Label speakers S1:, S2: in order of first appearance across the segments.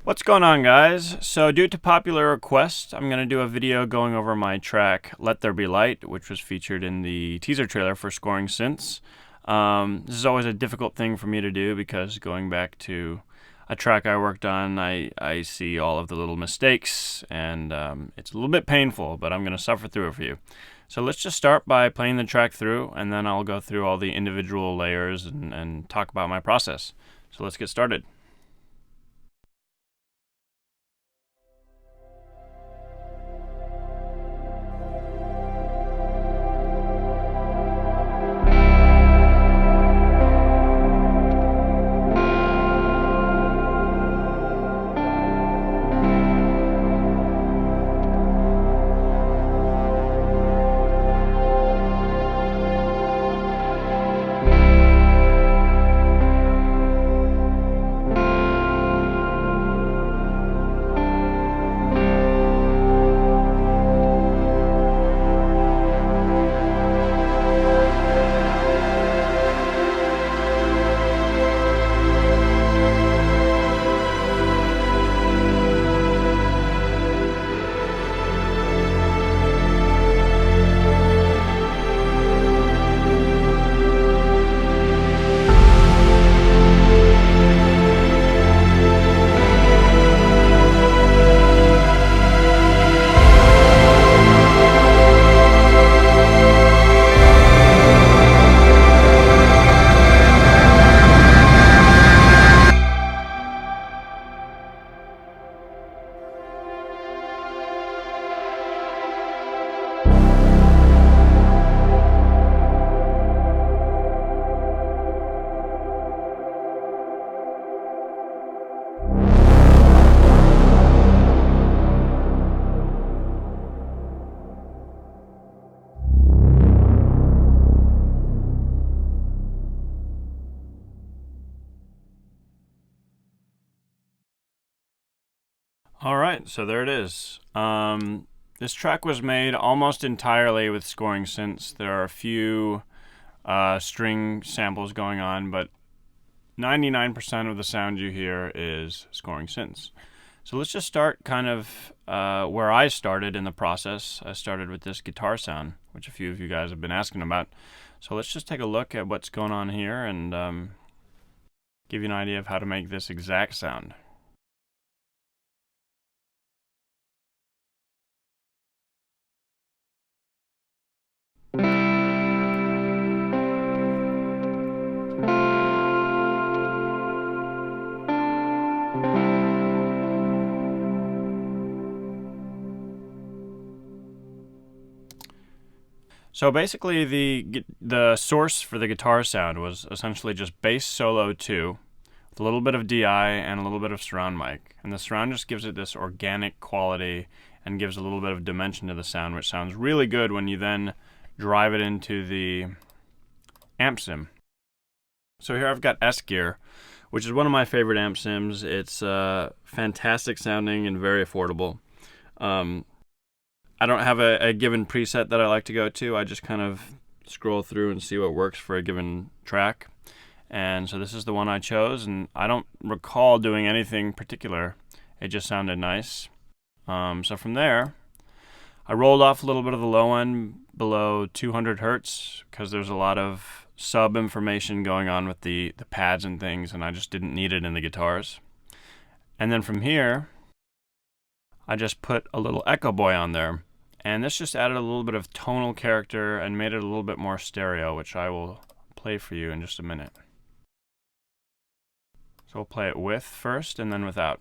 S1: What's going on, guys? So due to popular request, I'm going to do a video going over my track Let There Be Light, which was featured in the teaser trailer for Scoring Synths. This is always a difficult thing for me to do because going back to a track I worked on, I see all of the little mistakes, and it's a little bit painful, but I'm going to suffer through it for you. So let's just start by playing the track through, and then I'll go through all the individual layers and talk about my process. So let's get started. Alright, so there it is. This track was made almost entirely with Scoring Synths. There are a few string samples going on, but 99% of the sound you hear is Scoring Synths. So let's just start kind of where I started in the process. I started with this guitar sound, which a few of you guys have been asking about. So let's just take a look at what's going on here and give you an idea of how to make this exact sound. So basically the source for the guitar sound was essentially just bass solo 2 with a little bit of DI and a little bit of surround mic. And the surround just gives it this organic quality and gives a little bit of dimension to the sound, which sounds really good when you then drive it into the amp sim. So here I've got S-Gear, which is one of my favorite amp sims. It's fantastic sounding and very affordable. I don't have a given preset that I like to go to. I just kind of scroll through and see what works for a given track. And so this is the one I chose, and I don't recall doing anything particular. It just sounded nice. So from there, I rolled off a little bit of the low end below 200 hertz because there's a lot of sub information going on with the pads and things, and I just didn't need it in the guitars. And then from here, I just put a little Echo Boy on there. And this just added a little bit of tonal character and made it a little bit more stereo, which I will play for you in just a minute. So we'll play it with first and then without.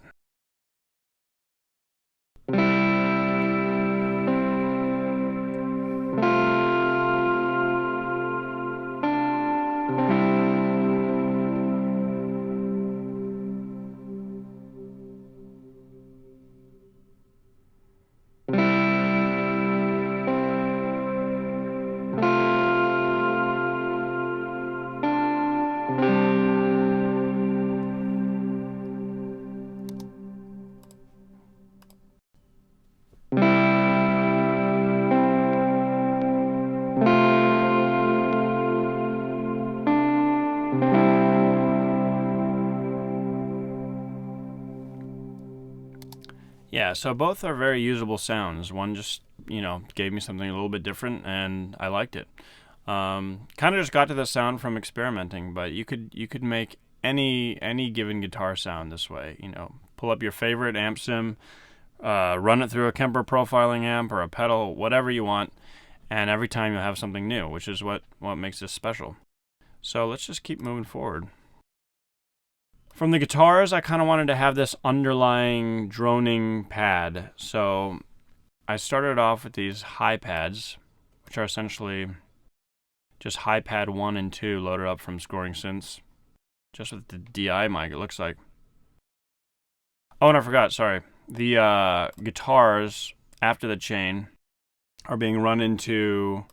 S1: Yeah, so both are very usable sounds. One just, gave me something a little bit different, and I liked it. Kind of just got to the sound from experimenting, but you could make any given guitar sound this way. Pull up your favorite amp sim, run it through a Kemper profiling amp or a pedal, whatever you want, and every time you'll have something new, which is what makes this special. So let's just keep moving forward. From the guitars, I kind of wanted to have this underlying droning pad. So I started off with these high pads, which are essentially just high pad 1 and 2 loaded up from Scoring Synths. Just with the DI mic, it looks like. Oh, and I forgot, sorry. The guitars, after the chain, are being run into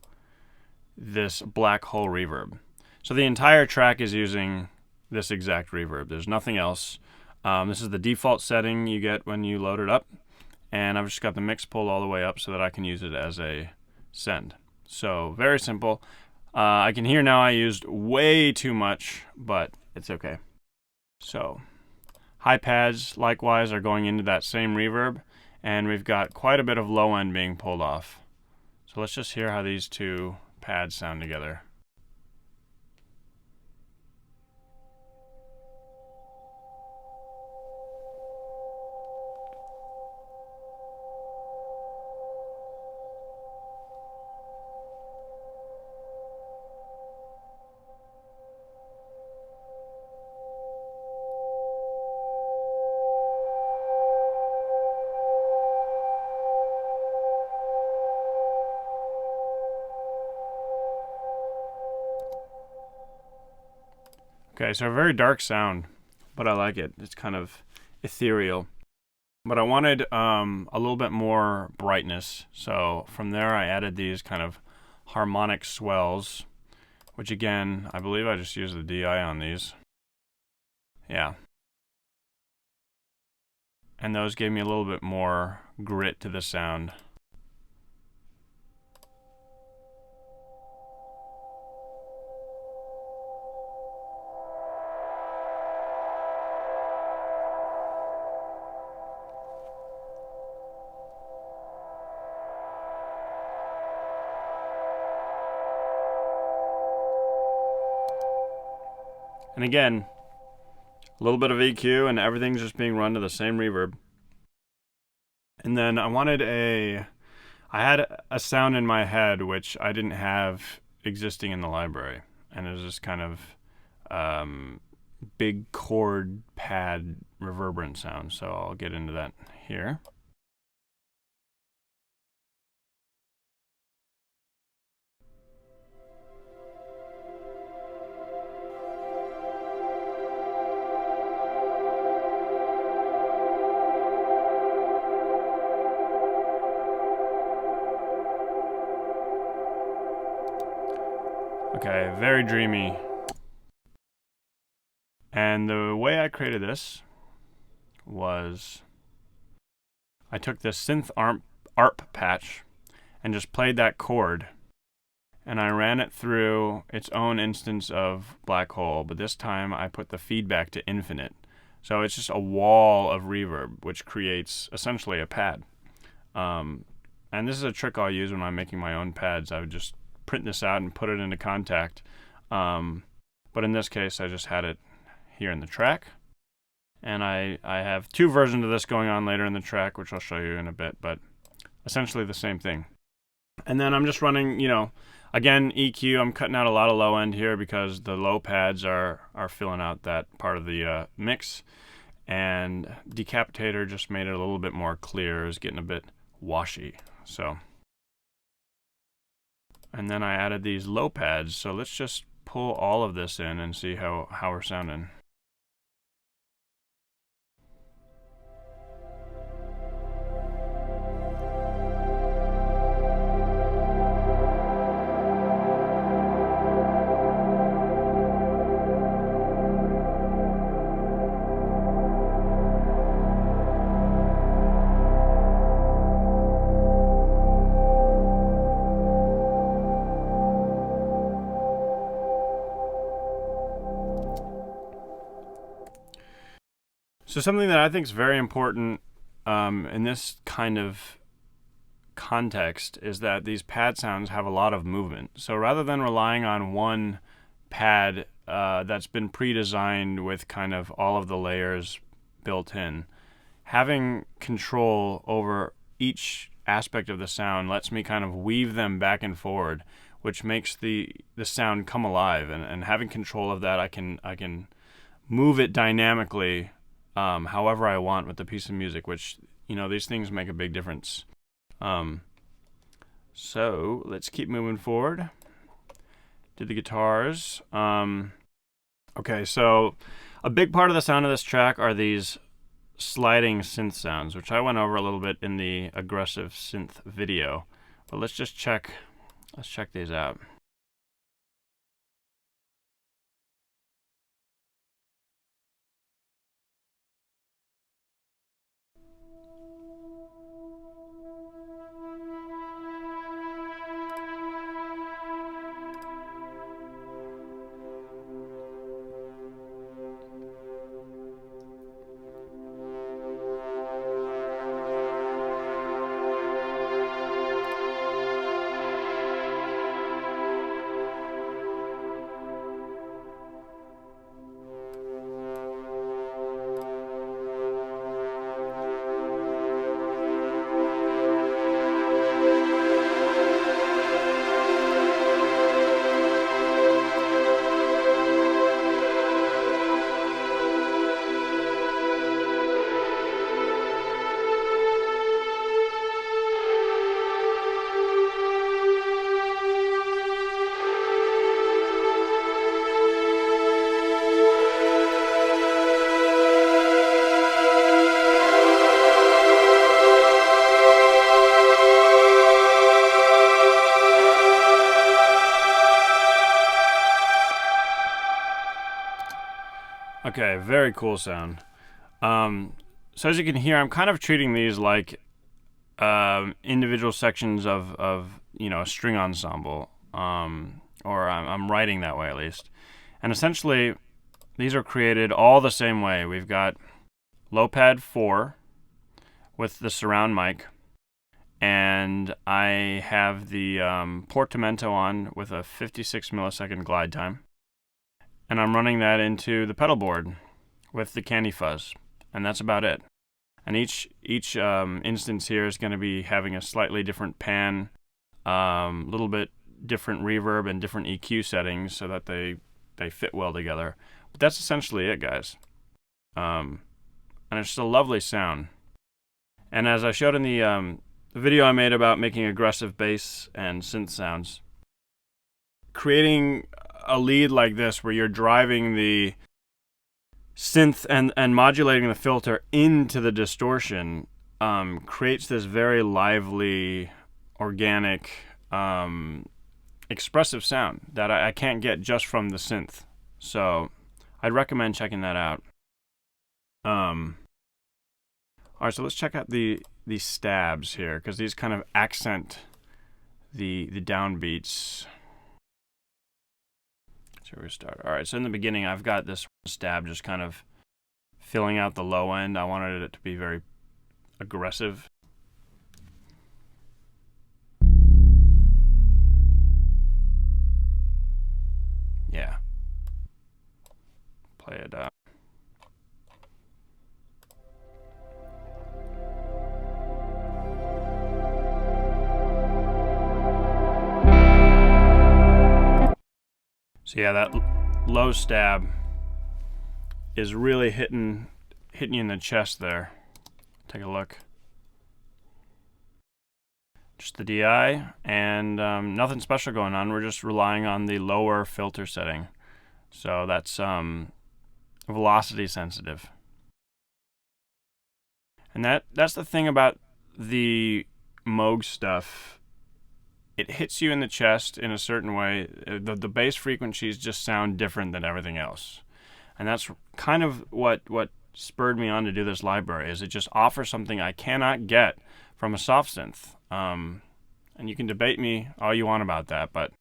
S1: this black hole reverb. So the entire track is using this exact reverb. There's nothing else. This is the default setting you get when you load it up, and I've just got the mix pulled all the way up so that I can use it as a send. So very simple. I can hear now I used way too much, but it's okay. So high pads likewise are going into that same reverb, and we've got quite a bit of low end being pulled off. So let's just hear how these two pads sound together. Okay, so a very dark sound, but I like it. It's kind of ethereal. But I wanted a little bit more brightness, so from there I added these kind of harmonic swells, which again, I believe I just used the DI on these. Yeah. And those gave me a little bit more grit to the sound. And again, a little bit of EQ and everything's just being run to the same reverb. And then I had a sound in my head which I didn't have existing in the library. And it was this kind of big chord pad reverberant sound. So I'll get into that here. Okay, very dreamy. And the way I created this was I took this synth ARP patch and just played that chord, and I ran it through its own instance of black hole, but this time I put the feedback to infinite. So it's just a wall of reverb, which creates essentially a pad. And this is a trick I'll use when I'm making my own pads. I would just print this out and put it into Contact. But in this case, I just had it here in the track. And I have two versions of this going on later in the track, which I'll show you in a bit, but essentially the same thing. And then I'm just running, again, EQ. I'm cutting out a lot of low end here because the low pads are filling out that part of the mix. And Decapitator just made it a little bit more clear. It was getting a bit washy. So, and then I added these low pads. So let's just pull all of this in and see how we're sounding. So something that I think is very important in this kind of context is that these pad sounds have a lot of movement. So rather than relying on one pad that's been pre-designed with kind of all of the layers built in, having control over each aspect of the sound lets me kind of weave them back and forward, which makes the sound come alive. And having control of that, I can move it dynamically however I want with the piece of music, which, these things make a big difference. So let's keep moving forward to the guitars. Okay, so a big part of the sound of this track are these sliding synth sounds, which I went over a little bit in the aggressive synth video. But let's check these out. Okay, very cool sound. So as you can hear, I'm kind of treating these like individual sections of a string ensemble, or I'm writing that way at least. And essentially, these are created all the same way. We've got low pad 4 with the surround mic, and I have the portamento on with a 56 millisecond glide time. And I'm running that into the pedal board with the candy fuzz, and that's about it. And each instance here is going to be having a slightly different pan, little bit different reverb and different EQ settings so that they fit well together. But that's essentially it, guys. And it's just a lovely sound. And as I showed in the video I made about making aggressive bass and synth sounds, creating a lead like this where you're driving the synth and modulating the filter into the distortion creates this very lively, organic, expressive sound that I can't get just from the synth. So I'd recommend checking that out. Alright, so let's check out the stabs here, because these kind of accent the downbeats. So we start. Alright, so in the beginning I've got this stab just kind of filling out the low end. I wanted it to be very aggressive. Yeah. Play it up. So yeah, that low stab is really hitting you in the chest there. Take a look. Just the DI and nothing special going on. We're just relying on the lower filter setting. So that's velocity sensitive. And that's the thing about the Moog stuff. It hits you in the chest in a certain way. The bass frequencies just sound different than everything else. And that's kind of what spurred me on to do this library, is it just offers something I cannot get from a soft synth. And you can debate me all you want about that, but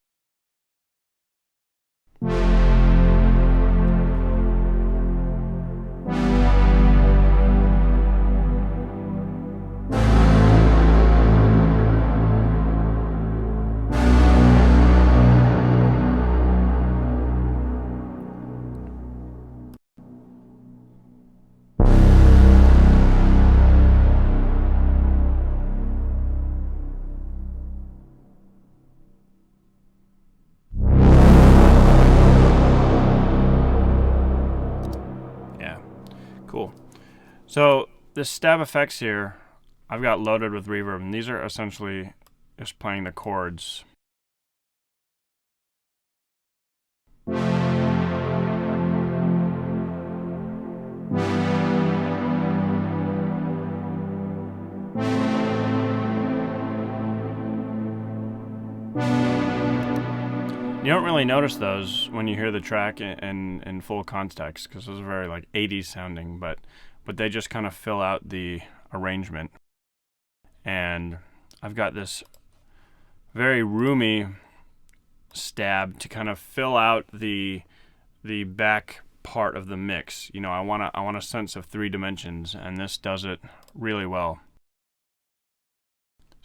S1: So the stab effects here, I've got loaded with reverb, and these are essentially just playing the chords. You don't really notice those when you hear the track in full context, because those are very like 80s sounding, but they just kind of fill out the arrangement. And I've got this very roomy stab to kind of fill out the back part of the mix. You know, I want a sense of 3 dimensions, and this does it really well.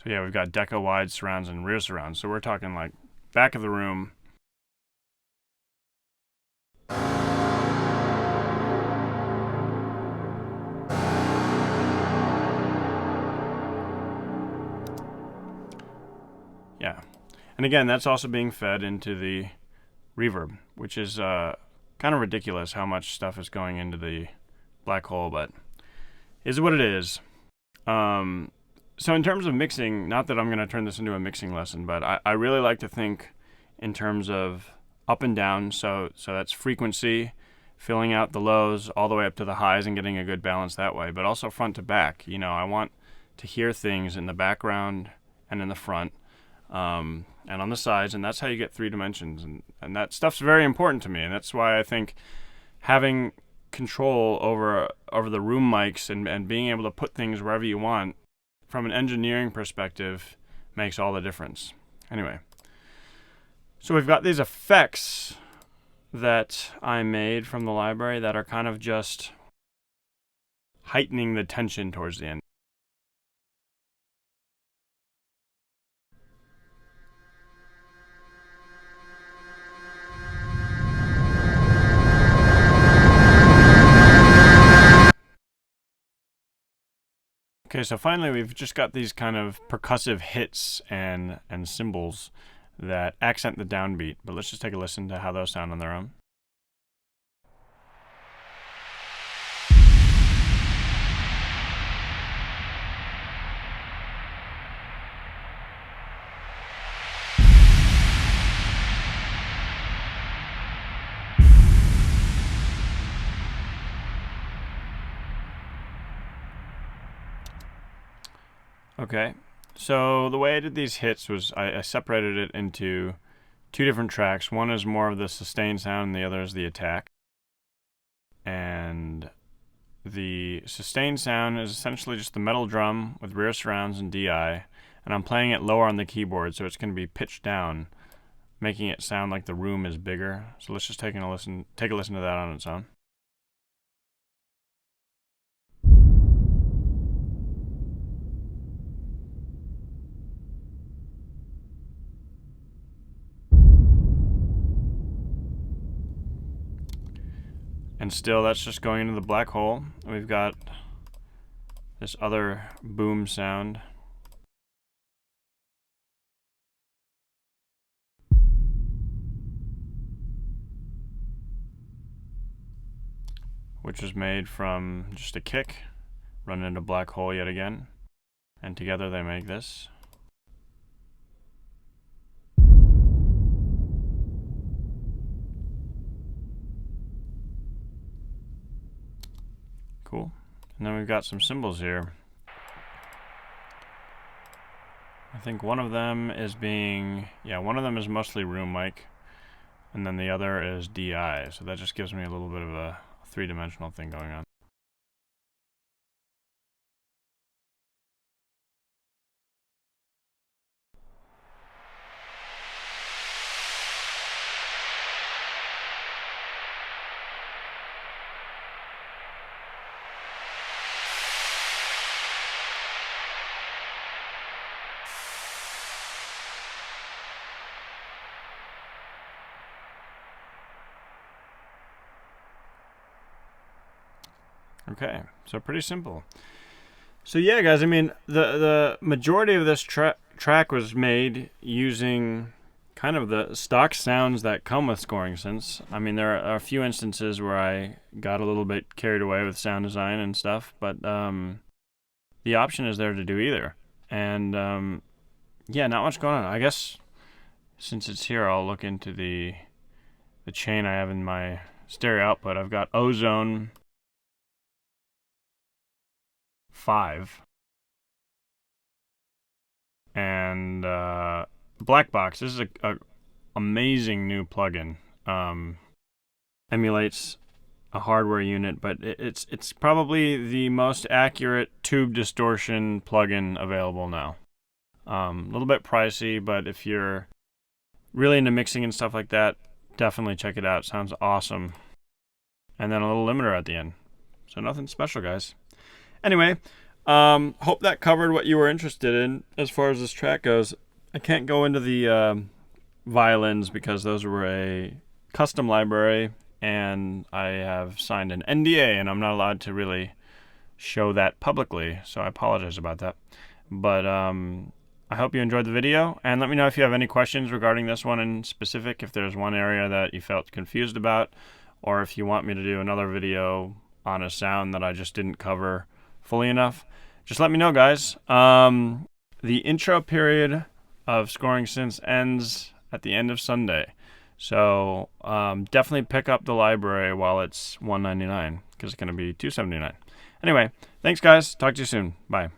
S1: So yeah, we've got deca wide surrounds and rear surrounds. So we're talking like back of the room. Yeah. And again, that's also being fed into the reverb, which is kind of ridiculous how much stuff is going into the black hole, but is what it is. So in terms of mixing, not that I'm going to turn this into a mixing lesson, but I really like to think in terms of up and down. So that's frequency, filling out the lows all the way up to the highs and getting a good balance that way, but also front to back. You know, I want to hear things in the background and in the front, and on the sides, and that's how you get 3 dimensions. And that stuff's very important to me, and that's why I think having control over the room mics and being able to put things wherever you want from an engineering perspective makes all the difference. Anyway, so we've got these effects that I made from the library that are kind of just heightening the tension towards the end. Okay, so finally we've just got these kind of percussive hits and cymbals that accent the downbeat, but let's just take a listen to how those sound on their own. Okay, so the way I did these hits was I separated it into 2 different tracks. One is more of the sustain sound, and the other is the attack. And the sustain sound is essentially just the metal drum with rear surrounds and DI, and I'm playing it lower on the keyboard, so it's going to be pitched down, making it sound like the room is bigger. So let's just take a listen to that on its own. And still, that's just going into the black hole. We've got this other boom sound. Which is made from just a kick, run into black hole yet again. And together they make this. Cool. And then we've got some cymbals here. I think one of them is one of them is mostly room mic, and then the other is DI. So that just gives me a little bit of a 3-dimensional thing going on. Okay, so pretty simple. So yeah, guys, I mean, the majority of this track was made using kind of the stock sounds that come with scoring synths. I mean, there are a few instances where I got a little bit carried away with sound design and stuff, but the option is there to do either. And yeah, not much going on. I guess since it's here, I'll look into the chain I have in my stereo output. I've got Ozone 5 and Black Box. This is a amazing new plugin. Emulates a hardware unit, but it's probably the most accurate tube distortion plugin available now. A little bit pricey, but if you're really into mixing and stuff like that, definitely check it out. Sounds awesome. And then a little limiter at the end. So nothing special, guys. Anyway, hope that covered what you were interested in as far as this track goes. I can't go into the violins because those were a custom library, and I have signed an NDA, and I'm not allowed to really show that publicly, so I apologize about that. But I hope you enjoyed the video, and let me know if you have any questions regarding this one in specific, if there's one area that you felt confused about, or if you want me to do another video on a sound that I just didn't cover fully enough. Just let me know, guys. The intro period of scoring synths ends at the end of Sunday, so definitely pick up the library while it's $199, because it's going to be $279. Anyway, thanks, guys. Talk to you soon. Bye.